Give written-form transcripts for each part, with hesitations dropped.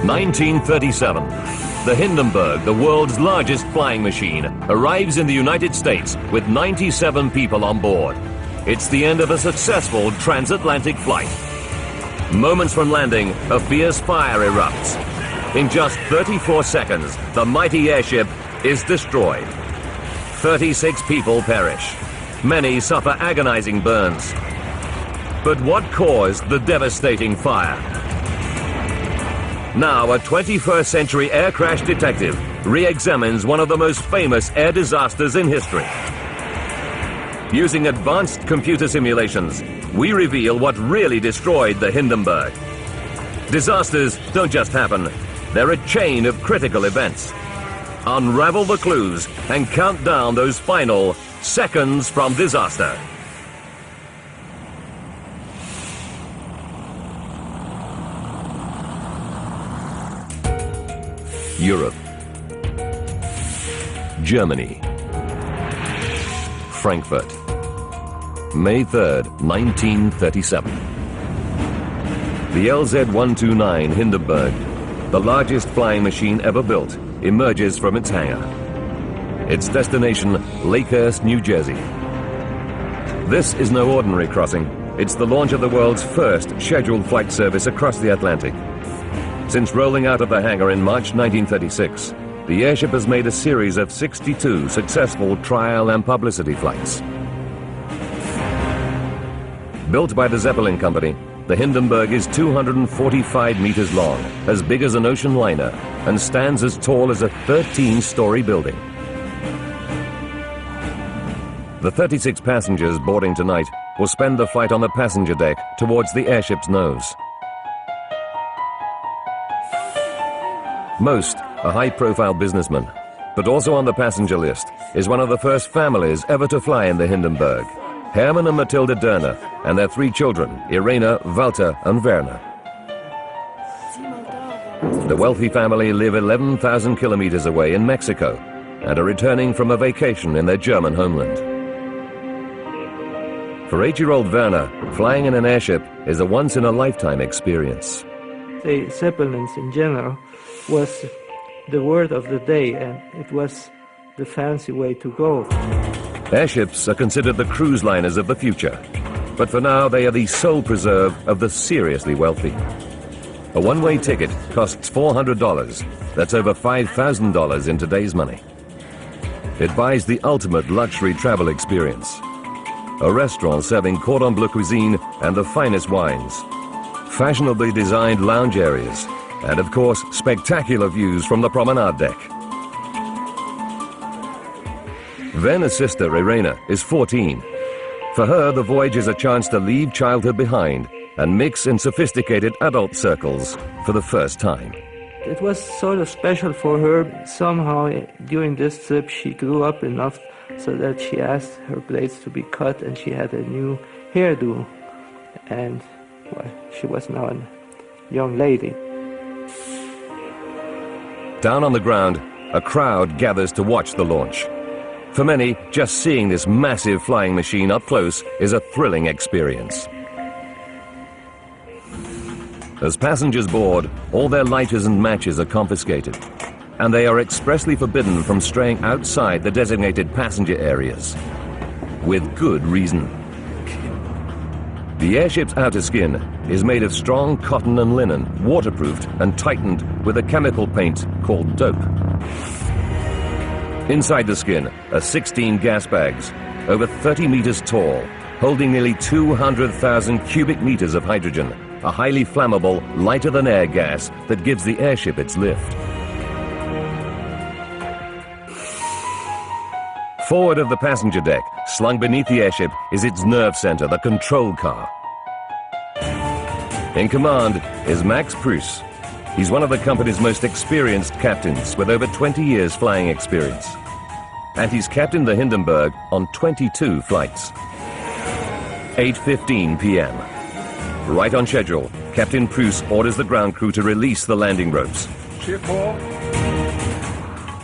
1937. The Hindenburg, the world's largest flying machine, arrives in the United States with 97 people on board. It's the end of a successful transatlantic flight. Moments from landing, a fierce fire erupts. In just 34 seconds, the mighty airship is destroyed. 36 people perish. Many suffer agonizing burns. But what caused the devastating fire? Now, a 21st century air crash detective re-examines one of the most famous air disasters in history. Using advanced computer simulations, we reveal what really destroyed the Hindenburg. Disasters don't just happen, they're a chain of critical events. Unravel the clues and count down those final seconds from disaster. Europe, Germany, Frankfurt, May 3rd, 1937. The LZ-129 Hindenburg, the largest flying machine ever built, emerges from its hangar. Its destination, Lakehurst, New Jersey. This is no ordinary crossing. It's the launch of the world's first scheduled flight service across the Atlantic. Since rolling out of the hangar in March 1936, the airship has made a series of 62 successful trial and publicity flights. Built by the Zeppelin Company, the Hindenburg is 245 meters long, as big as an ocean liner, and stands as tall as a 13-story building. The 36 passengers boarding tonight will spend the flight on the passenger deck towards the airship's nose. Most are high-profile businessmen, but also on the passenger list is one of the first families ever to fly in the Hindenburg, Hermann and Matilda Dörner, and their 3 children, Irena, Walter, and Werner. The wealthy family live 11,000 kilometers away in Mexico and are returning from a vacation in their German homeland. For 8-year-old Werner, flying in an airship is a once-in-a-lifetime experience. The Zeppelins in general was the word of the day, and it was the fancy way to go. Airships are considered the cruise liners of the future, but for now they are the sole preserve of the seriously wealthy. A one-way ticket costs $400. That's over $5,000 in today's money. It buys the ultimate luxury travel experience. A restaurant serving cordon bleu cuisine and the finest wines. Fashionably designed lounge areas, and of course, spectacular views from the promenade deck. Werner's sister, Irena, is 14. For her, the voyage is a chance to leave childhood behind and mix in sophisticated adult circles for the first time. It was sort of special for her. Somehow, during this trip, she grew up enough so that she asked her blades to be cut, and she had a new hairdo. And well, she was now a young lady. Down on the ground, a crowd gathers to watch the launch. For many, just seeing this massive flying machine up close is a thrilling experience. As passengers board, all their lighters and matches are confiscated, and they are expressly forbidden from straying outside the designated passenger areas. With good reason. The airship's outer skin is made of strong cotton and linen, waterproofed and tightened with a chemical paint called dope. Inside the skin are 16 gas bags, over 30 meters tall, holding nearly 200,000 cubic meters of hydrogen, a highly flammable, lighter-than-air gas that gives the airship its lift. Forward of the passenger deck, slung beneath the airship, is its nerve center, the control car. In command is Max Pruss. He's one of the company's most experienced captains with over 20 years flying experience. And he's captained the Hindenburg on 22 flights. 8:15 p.m. Right on schedule, Captain Pruss orders the ground crew to release the landing ropes.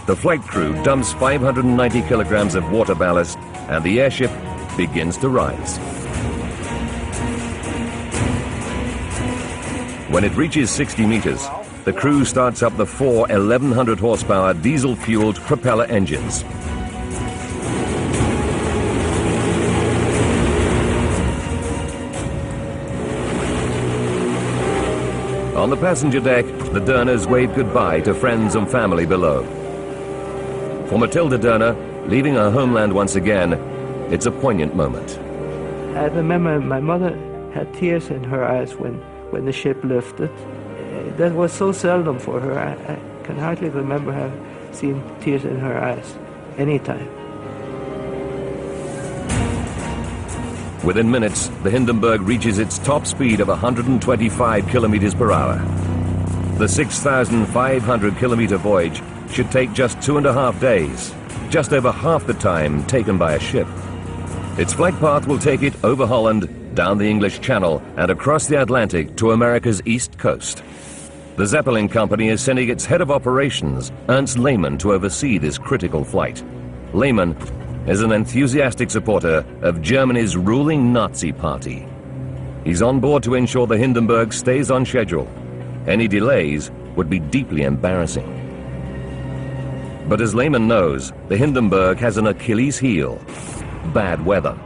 The flight crew dumps 590 kilograms of water ballast, and the airship begins to rise. When it reaches 60 meters, the crew starts up the four 1100 horsepower diesel-fueled propeller engines. On the passenger deck, the Derners wave goodbye to friends and family below. For Matilda Derner, leaving her homeland once again, it's a poignant moment. I remember my mother had tears in her eyes when the ship lifted. That was so seldom for her. I can hardly remember her seeing tears in her eyes anytime. Within minutes, the Hindenburg reaches its top speed of 125 kilometers per hour. The 6,500 kilometer voyage should take just 2.5 days, just over half the time taken by a ship. Its flight path will take it over Holland, down the English Channel, and across the Atlantic to America's east coast. The Zeppelin company is sending its head of operations, Ernst Lehmann, to oversee this critical flight. Lehmann is an enthusiastic supporter of Germany's ruling Nazi party. He's on board to ensure the Hindenburg stays on schedule. Any delays would be deeply embarrassing. But as Lehmann knows, the Hindenburg has an Achilles heel: bad weather.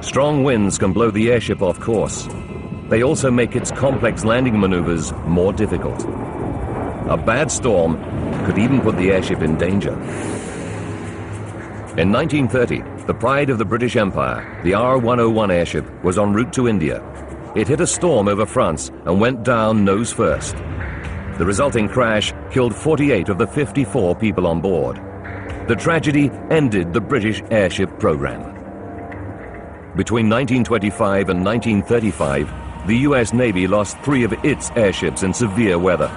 Strong winds can blow the airship off course. They also make its complex landing maneuvers more difficult. A bad storm could even put the airship in danger. In 1930, the pride of the British Empire, the R-101 airship, was en route to India. It hit a storm over France and went down nose first. The resulting crash killed 48 of the 54 people on board. The tragedy ended the British airship program. Between 1925 and 1935, the US Navy lost 3 of its airships in severe weather.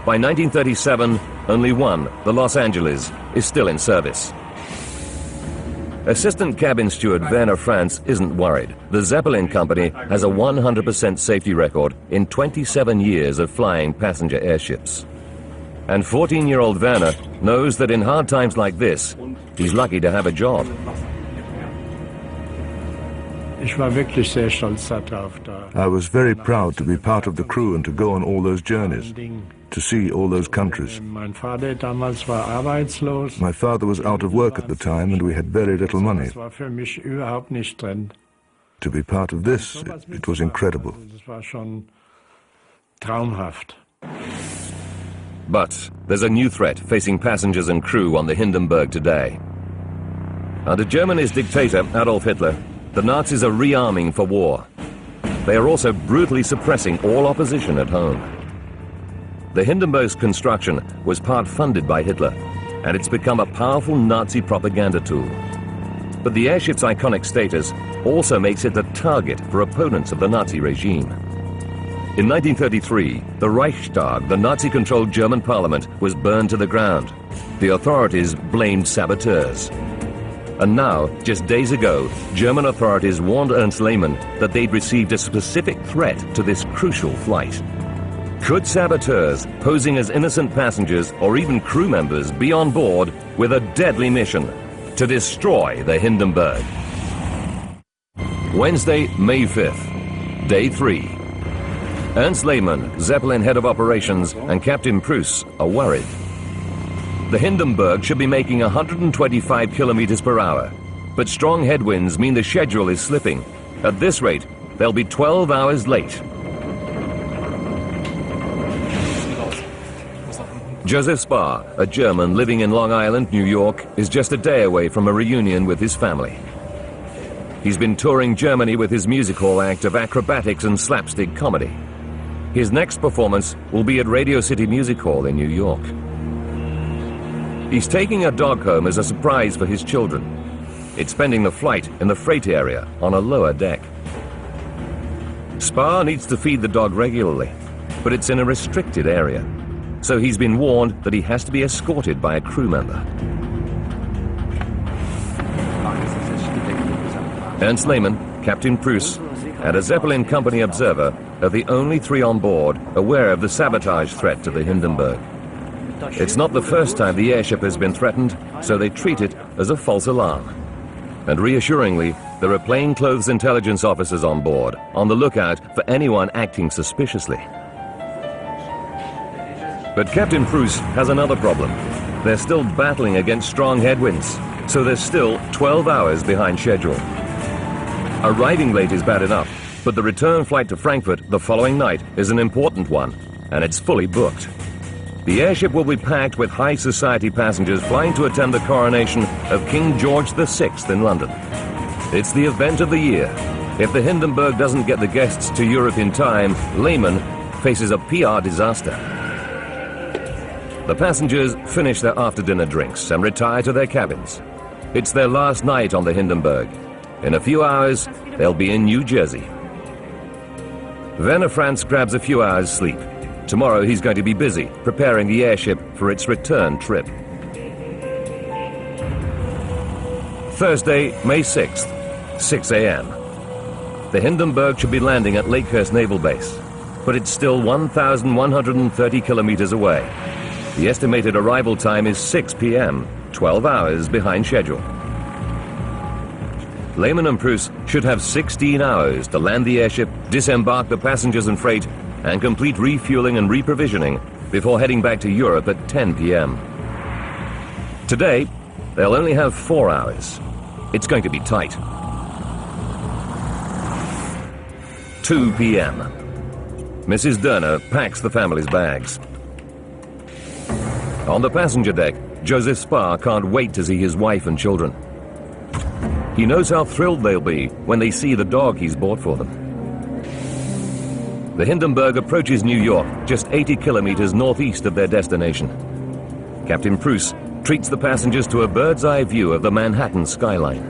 By 1937, only one, the Los Angeles, is still in service. Assistant cabin steward Werner Franz isn't worried. The Zeppelin company has a 100% safety record in 27 years of flying passenger airships. And 14-year-old Werner knows that in hard times like this, he's lucky to have a job. I was very proud to be part of the crew and to go on all those journeys, to see all those countries. My father was out of work at the time and we had very little money. To be part of this, it was incredible. But there's a new threat facing passengers and crew on the Hindenburg today. Under Germany's dictator, Adolf Hitler, the Nazis are rearming for war. They are also brutally suppressing all opposition at home. The Hindenburg's construction was part funded by Hitler, and it's become a powerful Nazi propaganda tool. But the airship's iconic status also makes it a target for opponents of the Nazi regime. In 1933, the Reichstag, the Nazi-controlled German parliament, was burned to the ground. The authorities blamed saboteurs. And now, just days ago, German authorities warned Ernst Lehmann that they'd received a specific threat to this crucial flight. Could saboteurs, posing as innocent passengers or even crew members, be on board with a deadly mission to destroy the Hindenburg? Wednesday, May 5th, Day 3. Ernst Lehmann, Zeppelin head of operations, and Captain Pruss are worried. The Hindenburg should be making 125 kilometers per hour, but strong headwinds mean the schedule is slipping. At this rate, they'll be 12 hours late. Joseph Spar, a German living in Long Island, New York, is just a day away from a reunion with his family. He's been touring Germany with his music hall act of acrobatics and slapstick comedy. His next performance will be at Radio City Music Hall in New York. He's taking a dog home as a surprise for his children. It's spending the flight in the freight area on a lower deck. Spar needs to feed the dog regularly, but it's in a restricted area. So he's been warned that he has to be escorted by a crew member. Ernst Lehmann, Captain Pruss, and a Zeppelin company observer are the only 3 on board aware of the sabotage threat to the Hindenburg. It's not the first time the airship has been threatened, so they treat it as a false alarm. And reassuringly, there are plainclothes intelligence officers on board, on the lookout for anyone acting suspiciously. But Captain Preuss has another problem. They're still battling against strong headwinds, so they're still 12 hours behind schedule. Arriving late is bad enough, but the return flight to Frankfurt the following night is an important one, and it's fully booked. The airship will be packed with high society passengers flying to attend the coronation of King George VI in London. It's the event of the year. If the Hindenburg doesn't get the guests to Europe in time, Lehmann faces a PR disaster. The passengers finish their after-dinner drinks and retire to their cabins. It's their last night on the Hindenburg. In a few hours, they'll be in New Jersey. Werner Franz grabs a few hours' sleep. Tomorrow he's going to be busy preparing the airship for its return trip. Thursday, May 6th, 6 a.m. The Hindenburg should be landing at Lakehurst Naval Base, but it's still 1,130 kilometers away. The estimated arrival time is 6 p.m., 12 hours behind schedule. Lehmann and Preuss should have 16 hours to land the airship, disembark the passengers and freight, and complete refueling and reprovisioning before heading back to Europe at 10 p.m. Today, they'll only have 4 hours. It's going to be tight. 2 p.m. Mrs. Derner packs the family's bags. On the passenger deck, Joseph Spar can't wait to see his wife and children. He knows how thrilled they'll be when they see the dog he's bought for them. The Hindenburg approaches New York, just 80 kilometers northeast of their destination. Captain Preuss treats the passengers to a bird's-eye view of the Manhattan skyline.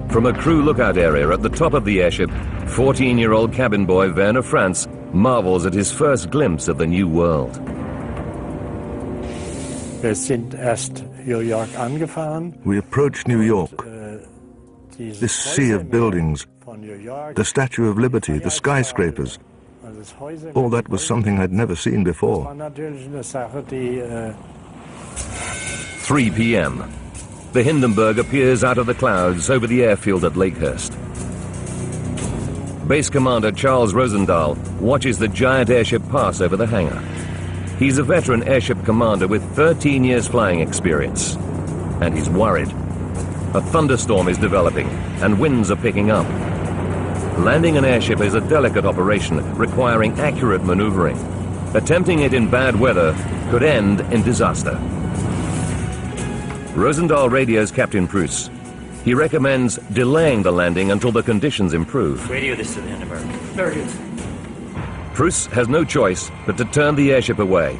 From a crew lookout area at the top of the airship, 14-year-old cabin boy Werner Franz marvels at his first glimpse of the new world. We approached New York. This sea of buildings, the Statue of Liberty, the skyscrapers, all that was something I'd never seen before. 3 p.m. The Hindenburg appears out of the clouds over the airfield at Lakehurst. Base Commander Charles Rosendahl watches the giant airship pass over the hangar. He's a veteran airship commander with 13 years flying experience, and he's worried. A thunderstorm is developing, and winds are picking up. Landing an airship is a delicate operation requiring accurate maneuvering. Attempting it in bad weather could end in disaster. Rosendahl radios Captain Preuss. He recommends delaying the landing until the conditions improve. Radio this to the Hindenburg. Very good. Preuss has no choice but to turn the airship away.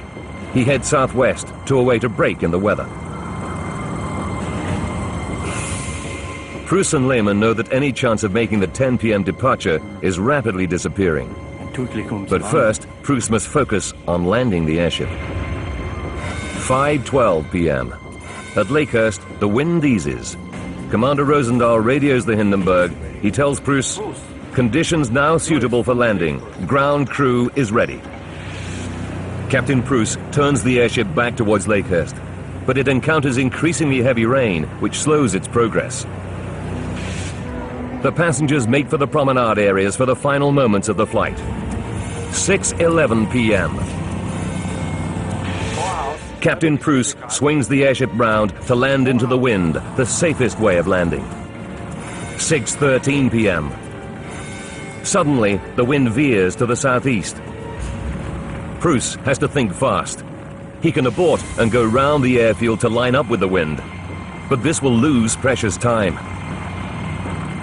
He heads southwest to await a break in the weather. Preuss and Lehmann know that any chance of making the 10 p.m. departure is rapidly disappearing. But first, Preuss must focus on landing the airship. 5:12 p.m. At Lakehurst, the wind eases. Commander Rosendahl radios the Hindenburg. He tells Preuss, conditions now suitable for landing. Ground crew is ready. Captain Preuss turns the airship back towards Lakehurst, but it encounters increasingly heavy rain, which slows its progress. The passengers make for the promenade areas for the final moments of the flight. 6:11 p.m. Captain Preuss swings the airship round to land into the wind, the safest way of landing. 6:13 p.m. Suddenly, the wind veers to the southeast. Preuss has to think fast. He can abort and go round the airfield to line up with the wind, but this will lose precious time.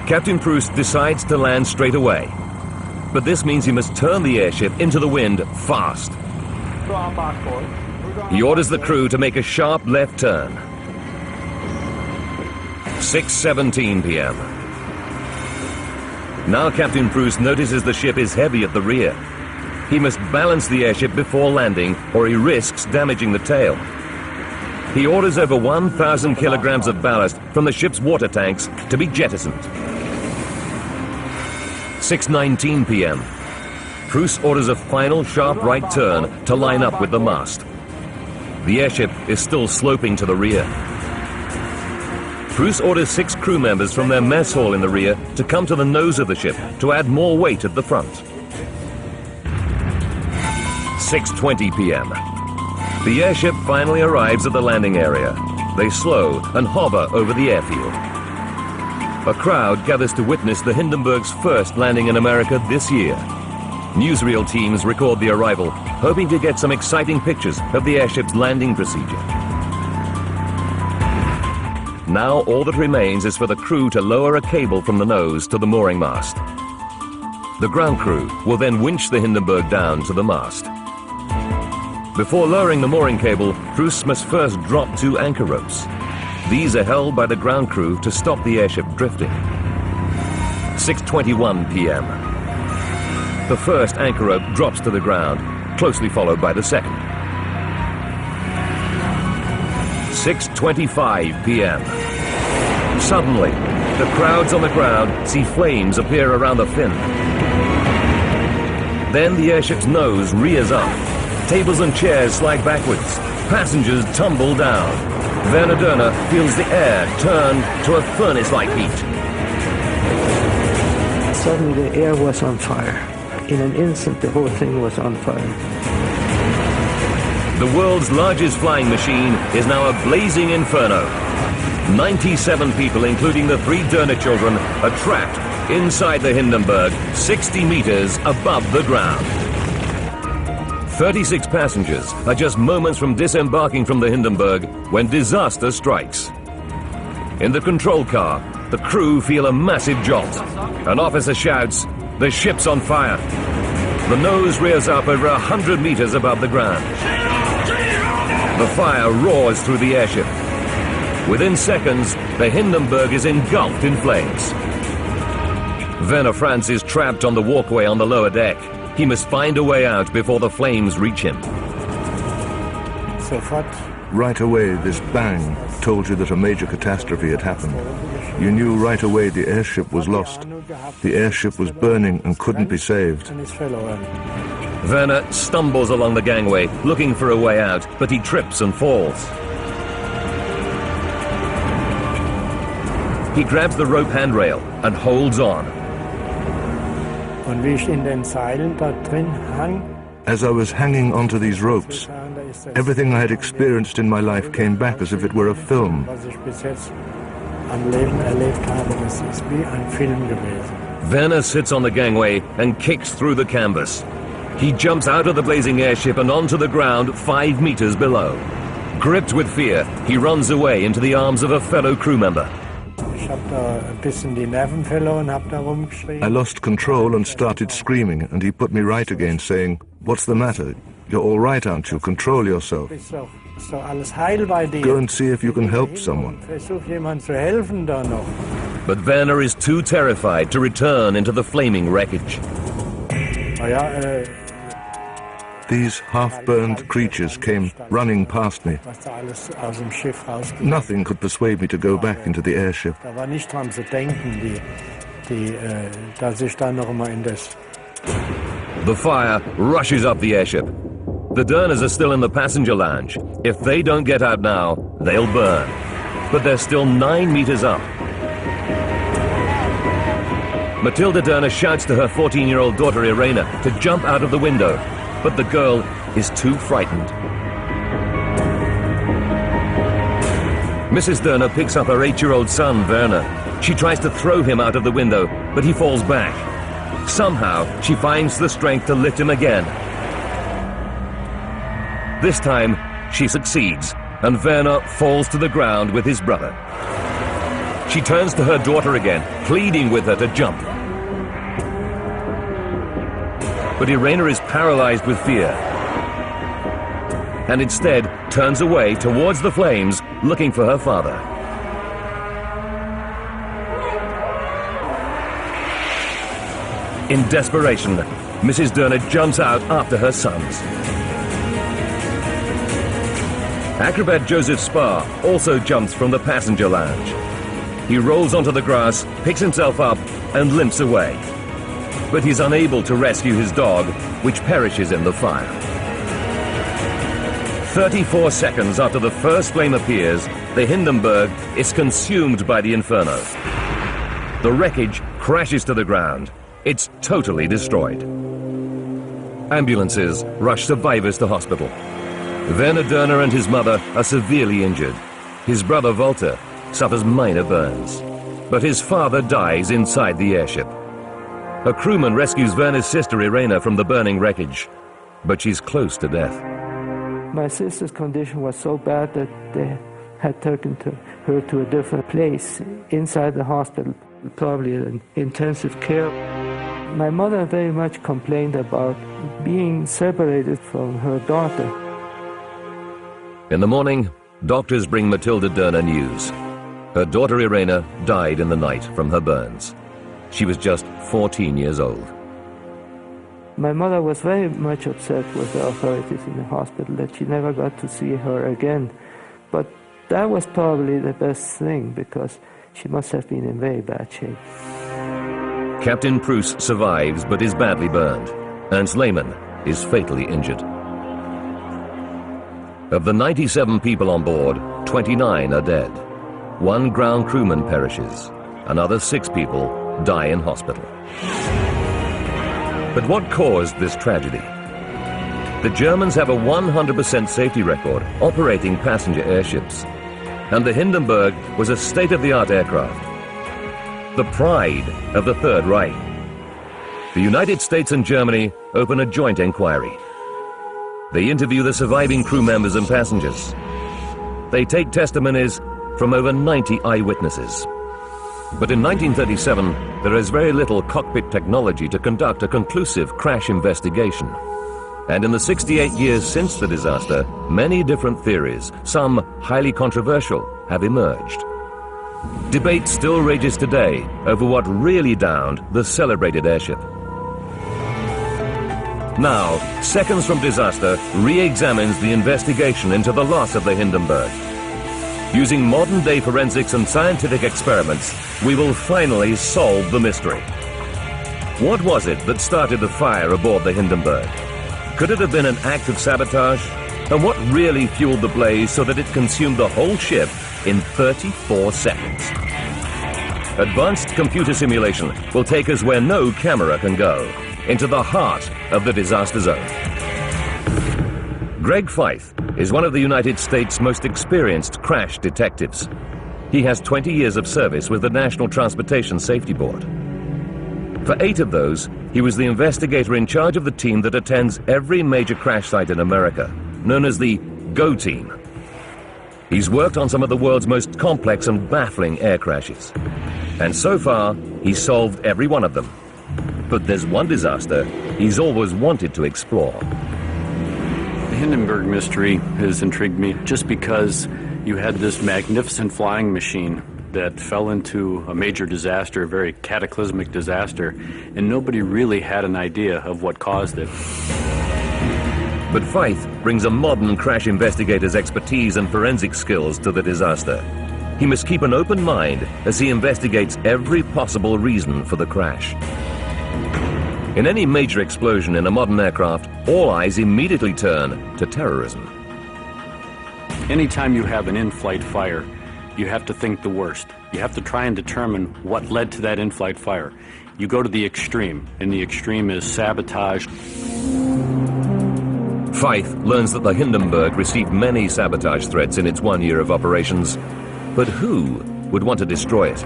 Captain Preuss decides to land straight away, but this means he must turn the airship into the wind fast. He orders the crew to make a sharp left turn. 6:17 p.m. Now Captain Preuss notices the ship is heavy at the rear. He must balance the airship before landing, or he risks damaging the tail. He orders over 1,000 kilograms of ballast from the ship's water tanks to be jettisoned. 6:19 p.m. Preuss orders a final sharp right turn to line up with the mast. The airship is still sloping to the rear. Preuss orders 6 crew members from their mess hall in the rear to come to the nose of the ship to add more weight at the front. 6:20 p.m. The airship finally arrives at the landing area. They slow and hover over the airfield. A crowd gathers to witness the Hindenburg's first landing in America this year. Newsreel teams record the arrival, hoping to get some exciting pictures of the airship's landing procedure. Now all that remains is for the crew to lower a cable from the nose to the mooring mast. The ground crew will then winch the Hindenburg down to the mast. Before lowering the mooring cable, crews must first drop 2 anchor ropes. These are held by the ground crew to stop the airship drifting. 6:21 p.m. The first anchor rope drops to the ground, closely followed by the second. 6:25 p.m. Suddenly, the crowds on the ground see flames appear around the fin. Then the airship's nose rears up. Tables and chairs slide backwards. Passengers tumble down. Werner Doehner feels the air turn to a furnace-like heat. Suddenly the air was on fire. In an instant the whole thing was on fire. The world's largest flying machine is now a blazing inferno. 97 people, including the 3 Doehner children, are trapped inside the Hindenburg, 60 meters above the ground. 36 passengers are just moments from disembarking from the Hindenburg when disaster strikes. In the control car, the crew feel a massive jolt. An officer shouts, "The ship's on fire." The nose rears up over 100 meters above the ground. The fire roars through the airship. Within seconds, the Hindenburg is engulfed in flames. Werner Franz is trapped on the walkway on the lower deck. He must find a way out before the flames reach him. Right away, this bang told you that a major catastrophe had happened. You knew right away the airship was lost. The airship was burning and couldn't be saved. Werner stumbles along the gangway, looking for a way out, but he trips and falls. He grabs the rope handrail and holds on. As I was hanging onto these ropes, everything I had experienced in my life came back as if it were a film. Werner sits on the gangway and kicks through the canvas. He jumps out of the blazing airship and onto the ground 5 meters below. Gripped with fear, he runs away into the arms of a fellow crew member. I lost control and started screaming, and he put me right again, saying, "What's the matter? You're all right, aren't you? Control yourself. Go and see if you can help someone." But Werner is too terrified to return into the flaming wreckage. These half-burned creatures came running past me. Nothing could persuade me to go back into the airship. The fire rushes up the airship. The Doehners are still in the passenger lounge. If they don't get out now, they'll burn. But they're still 9 meters up. Matilda Doehner shouts to her 14-year-old daughter Irena to jump out of the window, but the girl is too frightened. Mrs. Doehner picks up her 8-year-old son, Werner. She tries to throw him out of the window, but he falls back. Somehow, she finds the strength to lift him again. This time, she succeeds, and Werner falls to the ground with his brother. She turns to her daughter again, pleading with her to jump. But Irena is paralyzed with fear, and instead turns away towards the flames, looking for her father. In desperation, Mrs. Doehner jumps out after her sons. Acrobat Joseph Spar also jumps from the passenger lounge. He rolls onto the grass, picks himself up, and limps away. But he's unable to rescue his dog, which perishes in the fire. 34 seconds after the first flame appears, the Hindenburg is consumed by the inferno. The wreckage crashes to the ground. It's totally destroyed. Ambulances rush survivors to hospital. Werner Dörner and his mother are severely injured. His brother Walter suffers minor burns. But his father dies inside the airship. A crewman rescues Werner's sister Irena from the burning wreckage, but she's close to death. My sister's condition was so bad that they had taken her to a different place inside the hospital, probably in intensive care. My mother very much complained about being separated from her daughter. In the morning, doctors bring Matilda Dörner news. Her daughter Irena died in the night from her burns. She was just 14 years old. My mother was very much upset with the authorities in the hospital that she never got to see her again. But that was probably the best thing, because she must have been in very bad shape. Captain Pruss survives but is badly burned. Ernst Lehmann is fatally injured. Of the 97 people on board, 29 are dead. One ground crewman perishes. Another 6 people die in hospital. But what caused this tragedy? The Germans have a 100% safety record operating passenger airships. And the Hindenburg was a state-of-the-art aircraft. The pride of the Third Reich. The United States and Germany open a joint inquiry. They interview the surviving crew members and passengers. They take testimonies from over 90 eyewitnesses. But in 1937, there is very little cockpit technology to conduct a conclusive crash investigation. And in the 68 years since the disaster, many different theories, some highly controversial, have emerged. Debate still rages today over what really downed the celebrated airship. Now, Seconds from Disaster re-examines the investigation into the loss of the Hindenburg. Using modern-day forensics and scientific experiments, we will finally solve the mystery. What was it that started the fire aboard the Hindenburg? Could it have been an act of sabotage? And what really fueled the blaze so that it consumed the whole ship in 34 seconds? Advanced computer simulation will take us where no camera can go, into the heart of the disaster zone. Greg Feith is one of the United States' most experienced crash detectives. He has 20 years of service with the National Transportation Safety Board. For 8 of those, he was the investigator in charge of the team that attends every major crash site in America, known as the GO team. He's worked on some of the world's most complex and baffling air crashes. And so far, he's solved every one of them. But there's one disaster he's always wanted to explore. The Hindenburg mystery has intrigued me just because you had this magnificent flying machine that fell into a major disaster, a very cataclysmic disaster, and nobody really had an idea of what caused it. But Feith brings a modern crash investigator's expertise and forensic skills to the disaster. He must keep an open mind as he investigates every possible reason for the crash. In any major explosion in a modern aircraft, all eyes immediately turn to terrorism. Anytime you have an in-flight fire, you have to think the worst. You have to try and determine what led to that in-flight fire. You go to the extreme, and the extreme is sabotage. Feith learns that the Hindenburg received many sabotage threats in its 1 year of operations. But who would want to destroy it?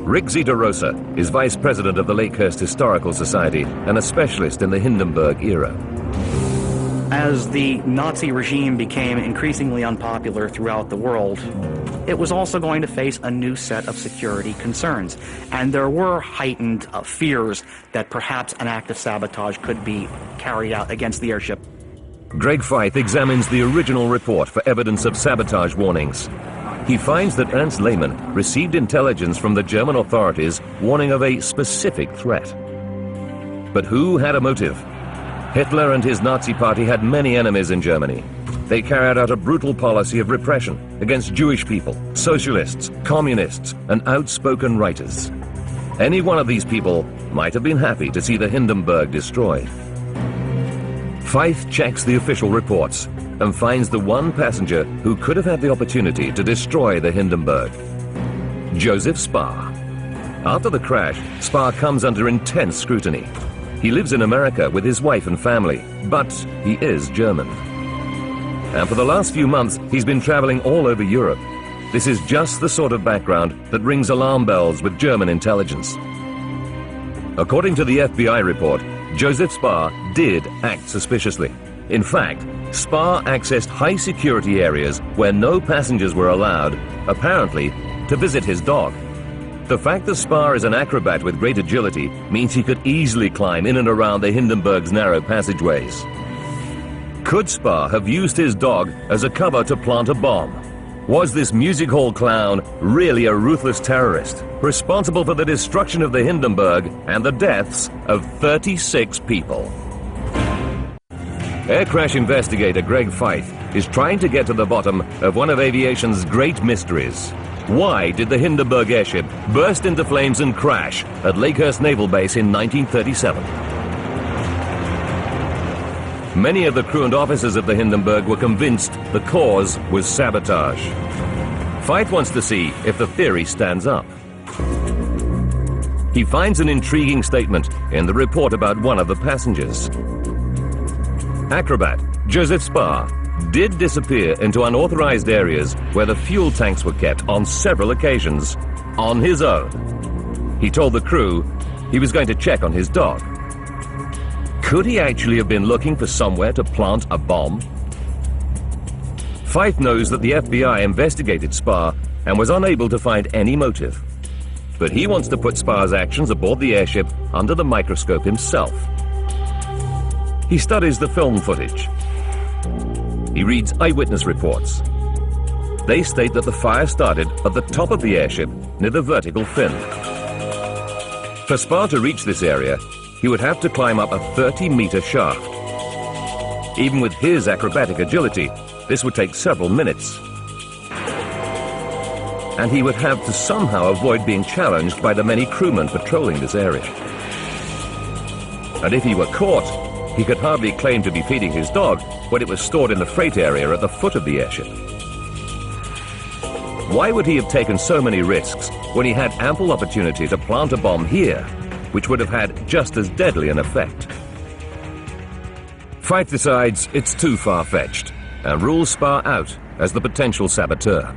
Rick Zitarosa is vice president of the Lakehurst Historical Society and a specialist in the Hindenburg era. As the Nazi regime became increasingly unpopular throughout the world, it was also going to face a new set of security concerns. And there were heightened fears that perhaps an act of sabotage could be carried out against the airship. Greg Feith examines the original report for evidence of sabotage warnings. He finds that Ernst Lehmann received intelligence from the German authorities warning of a specific threat. But who had a motive? Hitler and his Nazi party had many enemies in Germany. They carried out a brutal policy of repression against Jewish people, socialists, communists, and outspoken writers. Any one of these people might have been happy to see the Hindenburg destroyed. Feith checks the official reports and finds the one passenger who could have had the opportunity to destroy the Hindenburg: Joseph Spar. After the crash, Spar comes under intense scrutiny. He lives in America with his wife and family, but he is German. And for the last few months, he's been traveling all over Europe. This is just the sort of background that rings alarm bells with German intelligence. According to the FBI report, Joseph Spar did act suspiciously. In fact, Spar accessed high-security areas where no passengers were allowed, apparently to visit his dog. The fact that Spar is an acrobat with great agility means he could easily climb in and around the Hindenburg's narrow passageways. Could Spar have used his dog as a cover to plant a bomb? Was this music hall clown really a ruthless terrorist, responsible for the destruction of the Hindenburg and the deaths of 36 people? Air crash investigator Greg Feith is trying to get to the bottom of one of aviation's great mysteries. Why did the Hindenburg airship burst into flames and crash at Lakehurst Naval Base in 1937? Many of the crew and officers of the Hindenburg were convinced the cause was sabotage. Feith wants to see if the theory stands up. He finds an intriguing statement in the report about one of the passengers. Acrobat Joseph Spar did disappear into unauthorized areas where the fuel tanks were kept on several occasions on his own. He told the crew he was going to check on his dog. Could he actually have been looking for somewhere to plant a bomb? Feith knows that the FBI investigated Spar and was unable to find any motive. But he wants to put Spar's actions aboard the airship under the microscope himself. He studies the film footage. He reads eyewitness reports. They state that the fire started at the top of the airship near the vertical fin. For Spar to reach this area, he would have to climb up a 30-meter shaft. Even with his acrobatic agility, this would take several minutes. And he would have to somehow avoid being challenged by the many crewmen patrolling this area. And if he were caught, he could hardly claim to be feeding his dog when it was stored in the freight area at the foot of the airship. Why would he have taken so many risks when he had ample opportunity to plant a bomb here, which would have had just as deadly an effect? Feith decides it's too far-fetched and rules Spar out as the potential saboteur.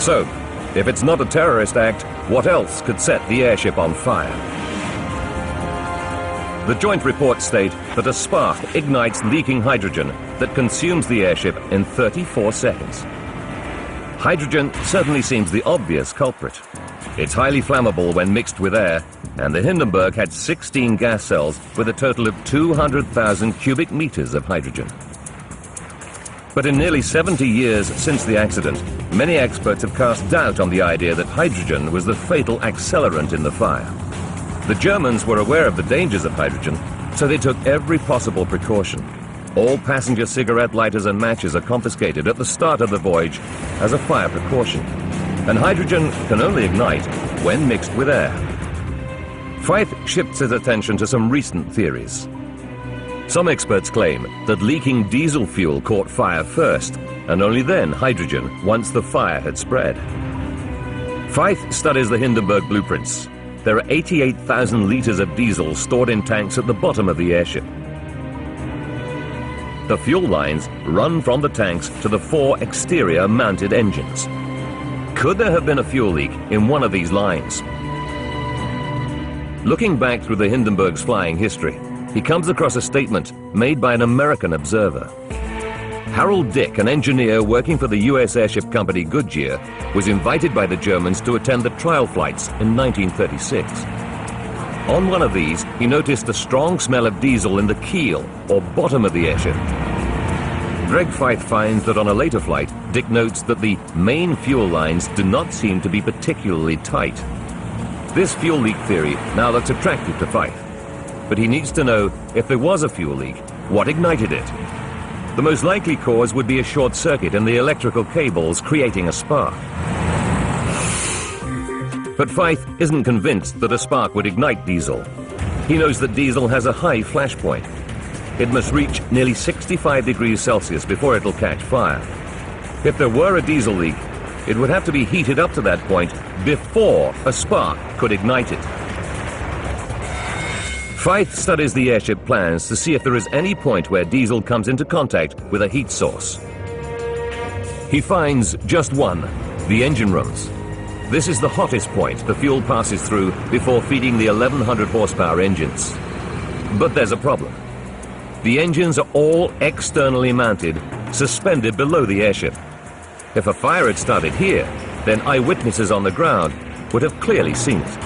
So, if it's not a terrorist act, what else could set the airship on fire? The joint reports state that a spark ignites leaking hydrogen that consumes the airship in 34 seconds. Hydrogen certainly seems the obvious culprit. It's highly flammable when mixed with air, and the Hindenburg had 16 gas cells with a total of 200,000 cubic meters of hydrogen. But in nearly 70 years since the accident, many experts have cast doubt on the idea that hydrogen was the fatal accelerant in the fire. The Germans were aware of the dangers of hydrogen, so they took every possible precaution. All passenger cigarette lighters and matches are confiscated at the start of the voyage as a fire precaution. And hydrogen can only ignite when mixed with air. Feith shifts his attention to some recent theories. Some experts claim that leaking diesel fuel caught fire first, and only then hydrogen once the fire had spread. Feith studies the Hindenburg blueprints. There are 88,000 liters of diesel stored in tanks at the bottom of the airship. The fuel lines run from the tanks to the 4 exterior mounted engines. Could there have been a fuel leak in one of these lines? Looking back through the Hindenburg's flying history, he comes across a statement made by an American observer. Harold Dick, an engineer working for the US airship company Goodyear, was invited by the Germans to attend the trial flights in 1936. On one of these, he noticed a strong smell of diesel in the keel, or bottom of the airship. Greg Feith finds that on a later flight, Dick notes that the main fuel lines do not seem to be particularly tight. This fuel leak theory now looks attractive to Feith, but he needs to know if there was a fuel leak, what ignited it. The most likely cause would be a short circuit in the electrical cables, creating a spark. But Feith isn't convinced that a spark would ignite diesel. He knows that diesel has a high flash point. It must reach nearly 65 degrees Celsius before it'll catch fire. If there were a diesel leak, it would have to be heated up to that point before a spark could ignite it. Feith studies the airship plans to see if there is any point where diesel comes into contact with a heat source. He finds just one, the engine rooms. This is the hottest point the fuel passes through before feeding the 1100 horsepower engines. But there's a problem. The engines are all externally mounted, suspended below the airship. If a fire had started here, then eyewitnesses on the ground would have clearly seen it.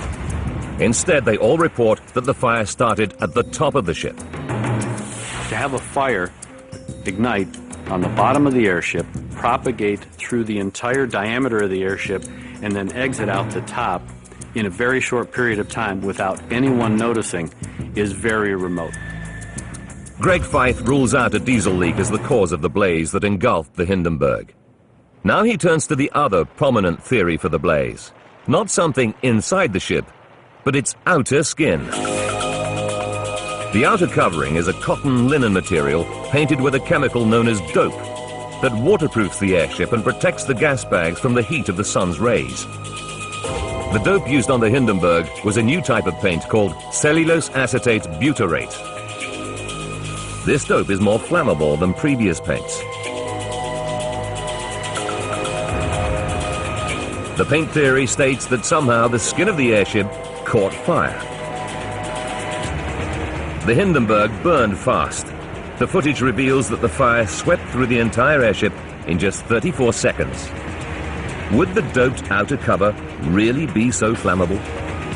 Instead, they all report that the fire started at the top of the ship. To have a fire ignite on the bottom of the airship, propagate through the entire diameter of the airship, and then exit out the top in a very short period of time without anyone noticing is very remote. Greg Feith rules out a diesel leak as the cause of the blaze that engulfed the Hindenburg. Now he turns to the other prominent theory for the blaze. Not something inside the ship, but its outer skin. The outer covering is a cotton linen material painted with a chemical known as dope that waterproofs the airship and protects the gas bags from the heat of the sun's rays. The dope used on the Hindenburg was a new type of paint called cellulose acetate butyrate. This dope is more flammable than previous paints. The paint theory states that somehow the skin of the airship caught fire. The Hindenburg burned fast. The footage reveals that the fire swept through the entire airship in just 34 seconds. Would the doped outer cover really be so flammable?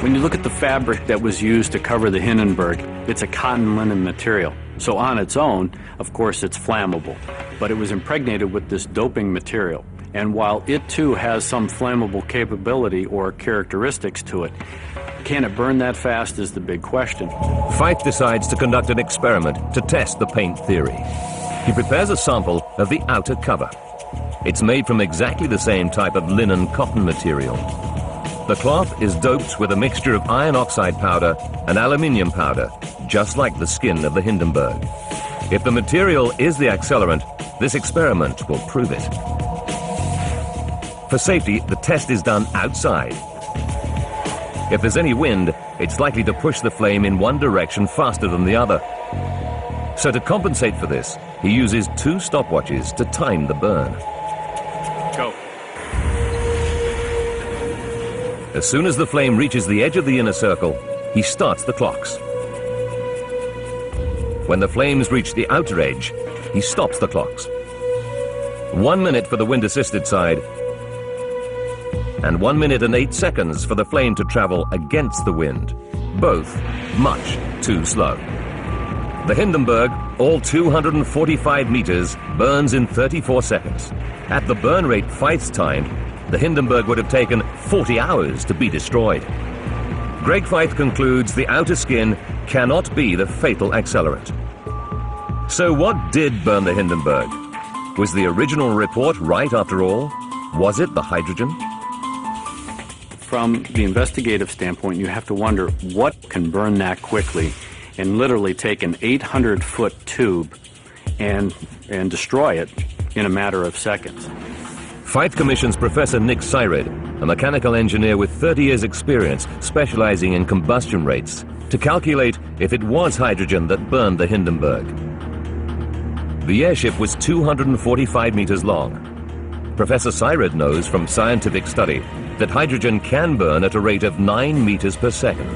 When you look at the fabric that was used to cover the Hindenburg, it's a cotton linen material. So on its own, of course, it's flammable. But it was impregnated with this doping material. And while it too has some flammable capability or characteristics to it, can it burn that fast is the big question. Feith decides to conduct an experiment to test the paint theory. He prepares a sample of the outer cover. It's made from exactly the same type of linen cotton material. The cloth is doped with a mixture of iron oxide powder and aluminium powder, just like the skin of the Hindenburg. If the material is the accelerant, this experiment will prove it. For safety, the test is done outside. If there's any wind, it's likely to push the flame in one direction faster than the other. So to compensate for this, he uses 2 stopwatches to time the burn. Go. As soon as the flame reaches the edge of the inner circle, he starts the clocks. When the flames reach the outer edge, he stops the clocks. 1 minute for the wind-assisted side, and 1 minute and 8 seconds for the flame to travel against the wind. Both much too slow. The Hindenburg, all 245 meters, burns in 34 seconds. At the burn rate Feith's timed, the Hindenburg would have taken 40 hours to be destroyed. Greg Feith concludes the outer skin cannot be the fatal accelerant. So what did burn the Hindenburg? Was the original report right after all? Was it the hydrogen? From the investigative standpoint, you have to wonder what can burn that quickly and literally take an 800-foot tube and destroy it in a matter of seconds. Feith commissions Professor Nick Syred, a mechanical engineer with 30 years' experience specializing in combustion rates, to calculate if it was hydrogen that burned the Hindenburg. The airship was 245 meters long. Professor Syred knows from scientific study that hydrogen can burn at a rate of 9 meters per second.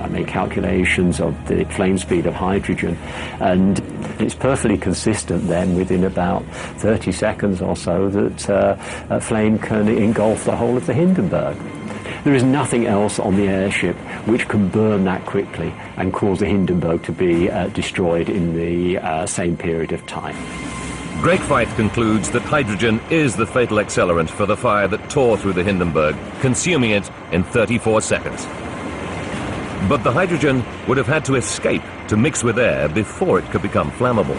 I made calculations of the flame speed of hydrogen, and it's perfectly consistent then within about 30 seconds or so that a flame can engulf the whole of the Hindenburg. There is nothing else on the airship which can burn that quickly and cause the Hindenburg to be destroyed in the same period of time. Greg Feith concludes that hydrogen is the fatal accelerant for the fire that tore through the Hindenburg, consuming it in 34 seconds. But the hydrogen would have had to escape to mix with air before it could become flammable.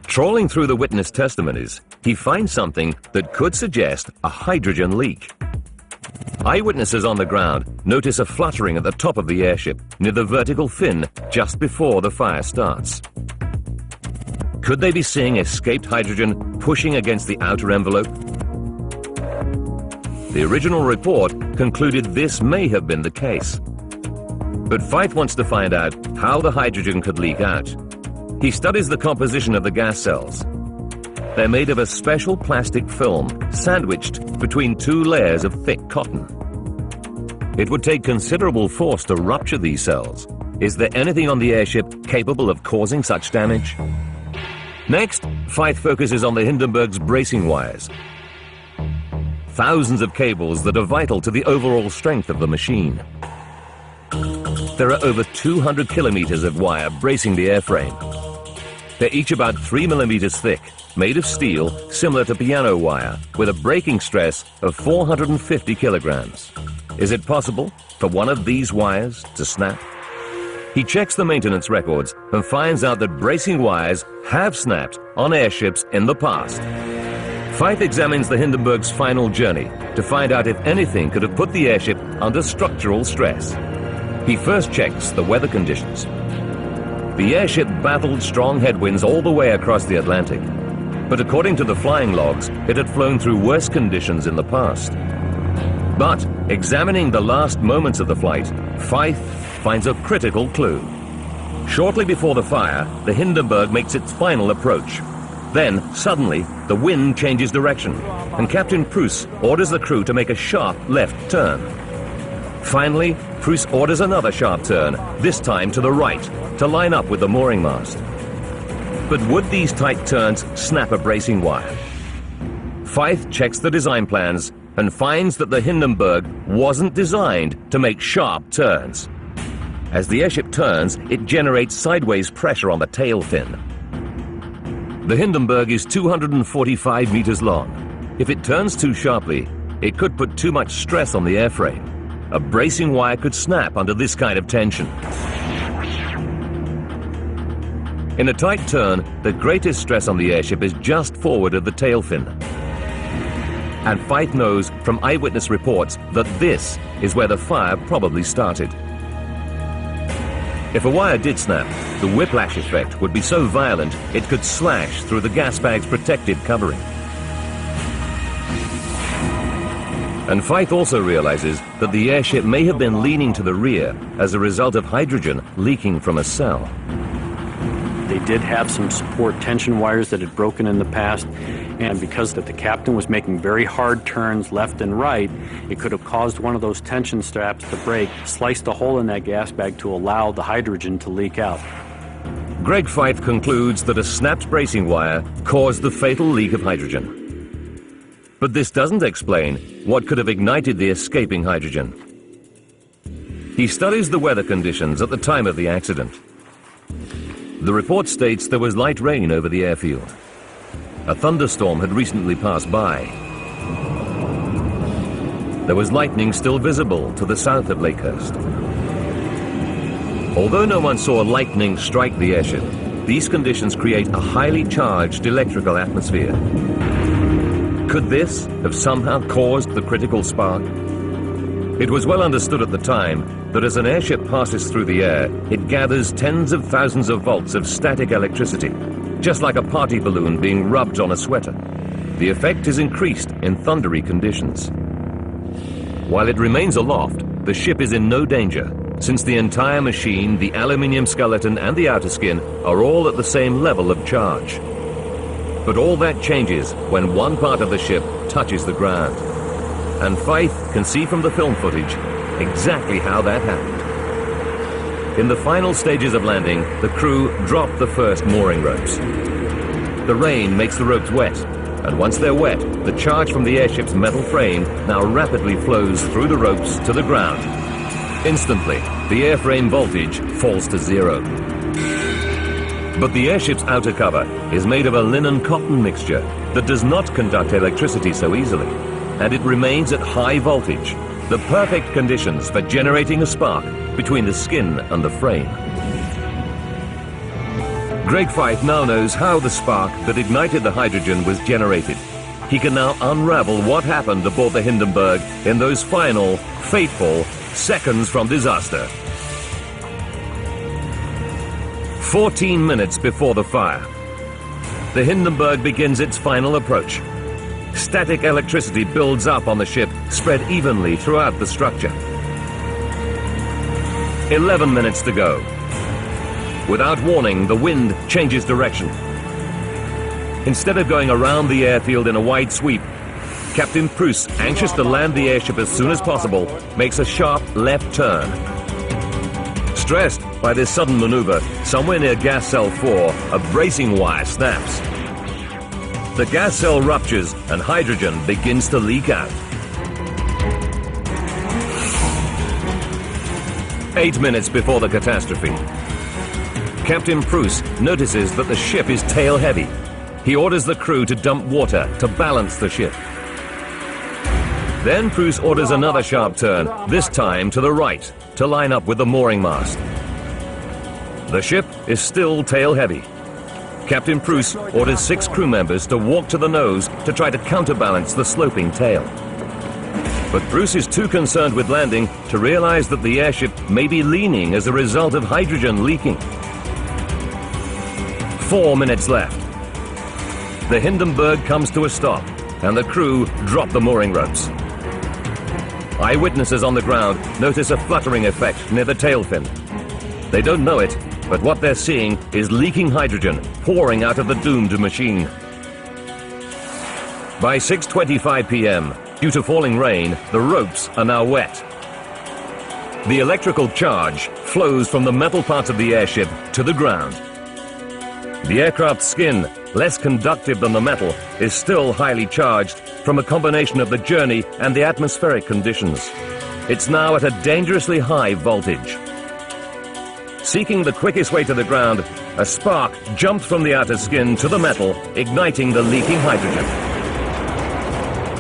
Trawling through the witness testimonies, he finds something that could suggest a hydrogen leak. Eyewitnesses on the ground notice a fluttering at the top of the airship near the vertical fin just before the fire starts. Could they be seeing escaped hydrogen pushing against the outer envelope? The original report concluded this may have been the case. But Feith wants to find out how the hydrogen could leak out. He studies the composition of the gas cells. They're made of a special plastic film sandwiched between two layers of thick cotton. It would take considerable force to rupture these cells. Is there anything on the airship capable of causing such damage? Next, Feith focuses on the Hindenburg's bracing wires. Thousands of cables that are vital to the overall strength of the machine. There are over 200 kilometers of wire bracing the airframe. They're each about 3 millimeters thick, made of steel similar to piano wire, with a breaking stress of 450 kilograms. Is it possible for one of these wires to snap? He checks the maintenance records and finds out that bracing wires have snapped on airships in the past. Feith examines the Hindenburg's final journey to find out if anything could have put the airship under structural stress. He first checks the weather conditions. The airship battled strong headwinds all the way across the Atlantic, but according to the flying logs, it had flown through worse conditions in the past. But examining the last moments of the flight, Feith finds a critical clue. Shortly before the fire, the Hindenburg makes its final approach. Then, suddenly, the wind changes direction, and Captain Pruss orders the crew to make a sharp left turn. Finally, Pruss orders another sharp turn, this time to the right, to line up with the mooring mast. But would these tight turns snap a bracing wire? Feith checks the design plans and finds that the Hindenburg wasn't designed to make sharp turns. As the airship turns, it generates sideways pressure on the tail fin. The Hindenburg is 245 meters long. If it turns too sharply, it could put too much stress on the airframe. A bracing wire could snap under this kind of tension. In a tight turn, the greatest stress on the airship is just forward of the tail fin. And Feith knows from eyewitness reports that this is where the fire probably started. If a wire did snap, the whiplash effect would be so violent it could slash through the gas bag's protective covering. And Feith also realizes that the airship may have been leaning to the rear as a result of hydrogen leaking from a cell. They did have some support tension wires that had broken in the past, and because that the captain was making very hard turns left and right, it could have caused one of those tension straps to break, sliced a hole in that gas bag to allow the hydrogen to leak out. Greg Feith concludes that a snapped bracing wire caused the fatal leak of hydrogen. But this doesn't explain what could have ignited the escaping hydrogen. He studies the weather conditions at the time of the accident. The report states there was light rain over the airfield. A thunderstorm had recently passed by. There was lightning still visible to the south of Lakehurst. Although no one saw lightning strike the airship, these conditions create a highly charged electrical atmosphere. Could this have somehow caused the critical spark? It was well understood at the time that as an airship passes through the air, it gathers tens of thousands of volts of static electricity, just like a party balloon being rubbed on a sweater. The effect is increased in thundery conditions. While it remains aloft, the ship is in no danger, since the entire machine, the aluminium skeleton and the outer skin are all at the same level of charge. But all that changes when one part of the ship touches the ground. And Feith can see from the film footage exactly how that happened. In the final stages of landing, the crew drop the first mooring ropes. The rain makes the ropes wet, and once they're wet, the charge from the airship's metal frame now rapidly flows through the ropes to the ground. Instantly, the airframe voltage falls to zero. But the airship's outer cover is made of a linen-cotton mixture that does not conduct electricity so easily, and it remains at high voltage, the perfect conditions for generating a spark between the skin and the frame. Greg Feith now knows how the spark that ignited the hydrogen was generated. He can now unravel what happened aboard the Hindenburg in those final, fateful seconds from disaster. 14 minutes before the fire, the Hindenburg begins its final approach. Static electricity builds up on the ship, spread evenly throughout the structure. 11 minutes to go. Without warning, the wind changes direction. Instead of going around the airfield in a wide sweep, Captain Pruss, anxious to land the airship as soon as possible, makes a sharp left turn. Stressed by this sudden maneuver, somewhere near gas cell 4, a bracing wire snaps. The gas cell ruptures and hydrogen begins to leak out. 8 minutes before the catastrophe, Captain Pruss notices that the ship is tail heavy. He orders the crew to dump water to balance the ship. Then Pruss orders another sharp turn, this time to the right, to line up with the mooring mast. The ship is still tail heavy. Captain Pruss orders 6 crew members to walk to the nose to try to counterbalance the sloping tail. But Pruss is too concerned with landing to realize that the airship may be leaning as a result of hydrogen leaking. 4 minutes left. The Hindenburg comes to a stop, and the crew drop the mooring ropes. Eyewitnesses on the ground notice a fluttering effect near the tail fin. They don't know it, but what they're seeing is leaking hydrogen pouring out of the doomed machine. By 6:25 p.m., due to falling rain, the ropes are now wet. The electrical charge flows from the metal parts of the airship to the ground. The aircraft's skin, less conductive than the metal, is still highly charged from a combination of the journey and the atmospheric conditions. It's now at a dangerously high voltage. Seeking the quickest way to the ground, a spark jumped from the outer skin to the metal, igniting the leaking hydrogen.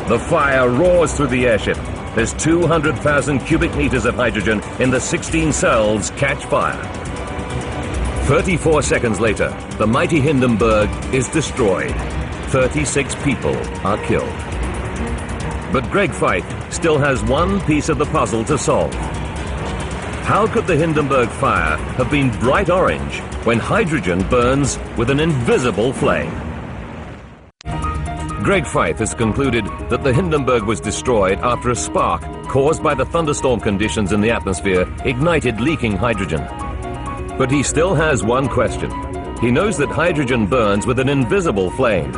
The fire roars through the airship. There's 200,000 cubic meters of hydrogen in the 16 cells catch fire. 34 seconds later, the mighty Hindenburg is destroyed. 36 people are killed. But Greg Feith still has one piece of the puzzle to solve. How could the Hindenburg fire have been bright orange when hydrogen burns with an invisible flame? Greg Feith has concluded that the Hindenburg was destroyed after a spark caused by the thunderstorm conditions in the atmosphere ignited leaking hydrogen. But he still has one question. He knows that hydrogen burns with an invisible flame.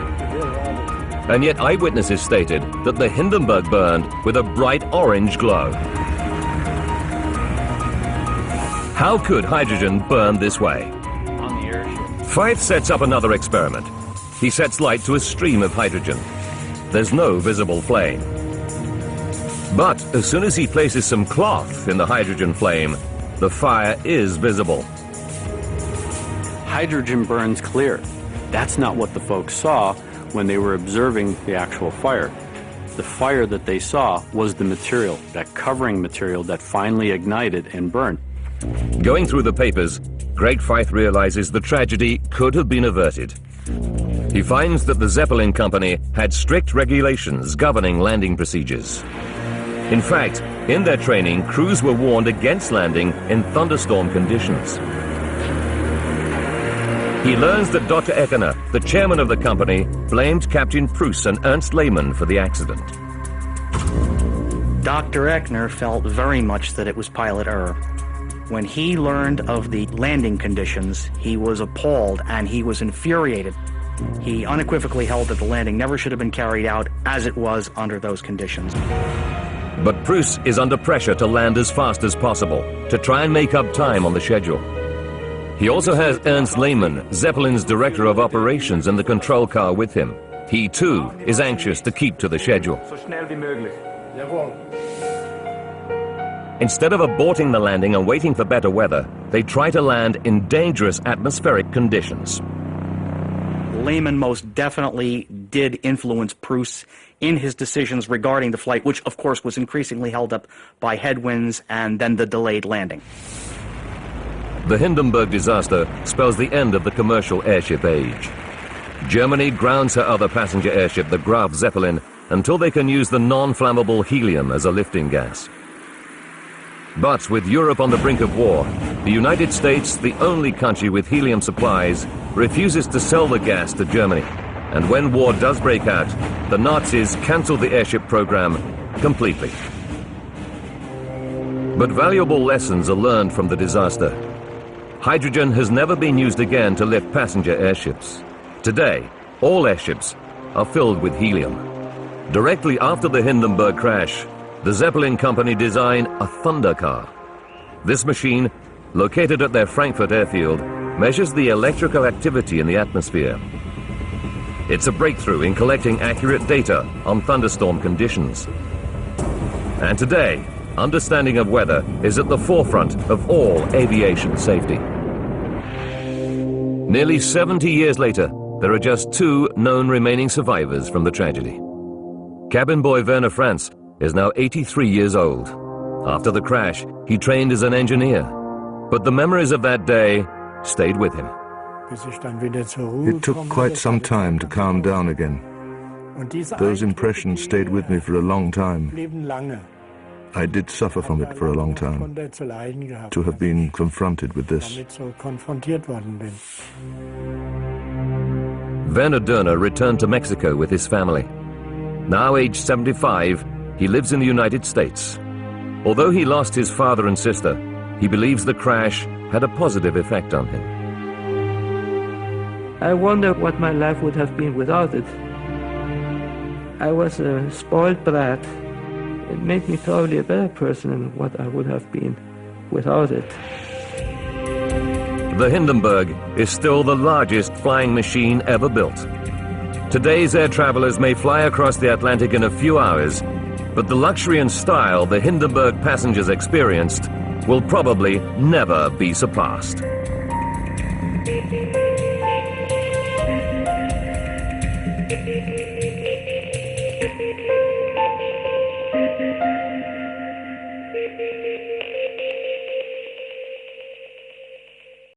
And yet eyewitnesses stated that the Hindenburg burned with a bright orange glow. How could hydrogen burn this way? On the airship. Feith sets up another experiment. He sets light to a stream of hydrogen. There's no visible flame. But as soon as he places some cloth in the hydrogen flame, the fire is visible. Hydrogen burns clear. That's not what the folks saw when they were observing the actual fire. The fire that they saw was the material, that covering material that finally ignited and burned. Going through the papers, Greg Feith realizes the tragedy could have been averted. He finds that the Zeppelin company had strict regulations governing landing procedures. In fact, in their training, crews were warned against landing in thunderstorm conditions. He learns that Dr. Eckener, the chairman of the company, blamed Captain Pruss and Ernst Lehmann for the accident. Dr. Eckener felt very much that it was pilot error. When he learned of the landing conditions, he was appalled and he was infuriated. He unequivocally held that the landing never should have been carried out as it was under those conditions. But Pruss is under pressure to land as fast as possible, to try and make up time on the schedule. He also has Ernst Lehmann, Zeppelin's director of operations, in the control car with him. He too is anxious to keep to the schedule. Instead of aborting the landing and waiting for better weather, they try to land in dangerous atmospheric conditions. Lehmann most definitely did influence Pruss in his decisions regarding the flight, which of course was increasingly held up by headwinds and then the delayed landing. The Hindenburg disaster spells the end of the commercial airship age. Germany grounds her other passenger airship, the Graf Zeppelin, until they can use the non-flammable helium as a lifting gas. But with Europe on the brink of war, the United States, the only country with helium supplies, refuses to sell the gas to Germany. And when war does break out, the Nazis cancel the airship program completely. But valuable lessons are learned from the disaster. Hydrogen has never been used again to lift passenger airships. Today, all airships are filled with helium. Directly after the Hindenburg crash, the Zeppelin company designed a Thunder car. This machine, located at their Frankfurt airfield, measures the electrical activity in the atmosphere. It's a breakthrough in collecting accurate data on thunderstorm conditions. And today, understanding of weather is at the forefront of all aviation safety. Nearly 70 years later, there are just 2 known remaining survivors from the tragedy. Cabin boy Werner Franz is now 83 years old. After the crash, he trained as an engineer, but the memories of that day stayed with him. It took quite some time to calm down again. Those impressions stayed with me for a long time. I did suffer from it for a long time, to have been confronted with this. Werner Dörner returned to Mexico with his family. Now aged 75, he lives in the United States. Although he lost his father and sister, he believes the crash had a positive effect on him. I wonder what my life would have been without it. I was a spoiled brat. It made me probably a better person than what I would have been without it. The Hindenburg is still the largest flying machine ever built. Today's air travelers may fly across the Atlantic in a few hours, but the luxury and style the Hindenburg passengers experienced will probably never be surpassed.